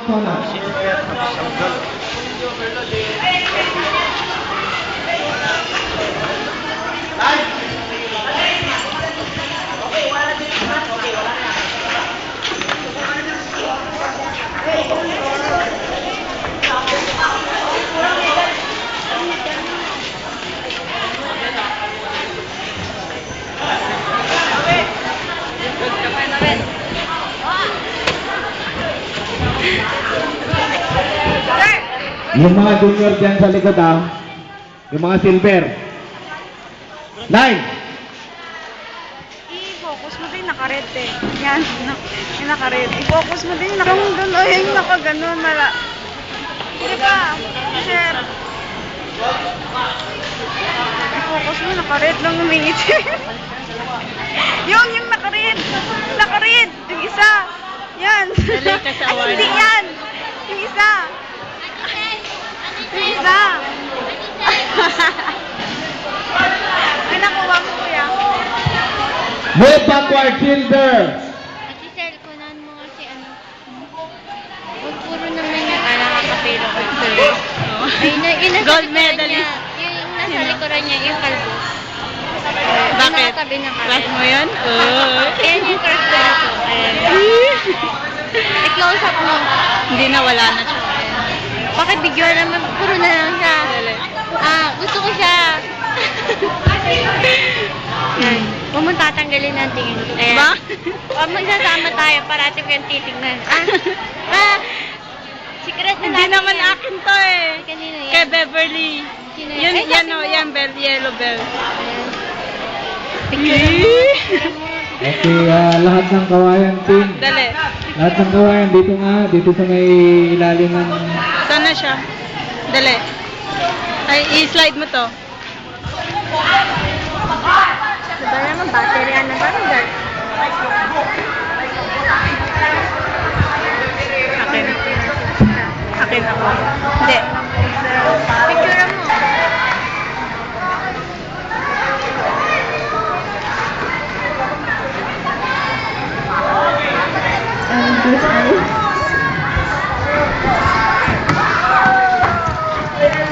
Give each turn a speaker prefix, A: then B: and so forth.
A: corner.
B: Silver, tapos ang gold.
A: Yung mga junior dyan sa likod yung mga silver. Line!
C: I-focus mo din, naka-red eh. Yan, yung naka-red. I-focus mo din, naka-doon. O, yung naka-ganon, mala. Sige pa, sir. I-focus mo, naka-red lang umingiti. yung naka-red. Naka-red, yung isa. Yan. Ay, hindi yan. Yung isa. Yung isa. Ay, nakuha mo, kuya.
A: Move backward, silver!
D: Kasi sir, kunan mo kasi ano. Huwag puro naman yung nakakapelo ko, sir. Ayun na, yung nasa
E: Gold
D: likuran
E: medalist.
D: niya, yung nasa likuran niya, yung kalbo.
E: Bakit?
D: Nakatabi ng kalbo.
E: Crush mo yun? Oh.
D: Ayan yung crush ko na po. Ayan. I-close up mo.
E: Hindi na, wala na siya.
D: Bakit bigyan naman, puro na lang siya. Gusto ko siya. Yan. Huwag mong tatanggalin ang tingin. Ayan.
E: Ba?
D: Magsasama tayo, parati ko yung titignan. Secret na
E: Hindi
D: natin
E: naman
D: yan.
E: akin to eh.
D: Kanino yan?
E: Kay Beverly.
D: Sino
E: Yun,
D: Ay,
E: yan
D: sabi
E: o,
D: mo.
E: yan, yellow bell.
D: Ayan. Picture mo.
A: Okay, lahat ng kawayan team.
E: Dali.
A: Lahat ng kawayan dito sa may ilalim ng...
E: Saan na siya? Dali. Ay, i-slide mo to.
D: Diba naman, battery yan na parang dark.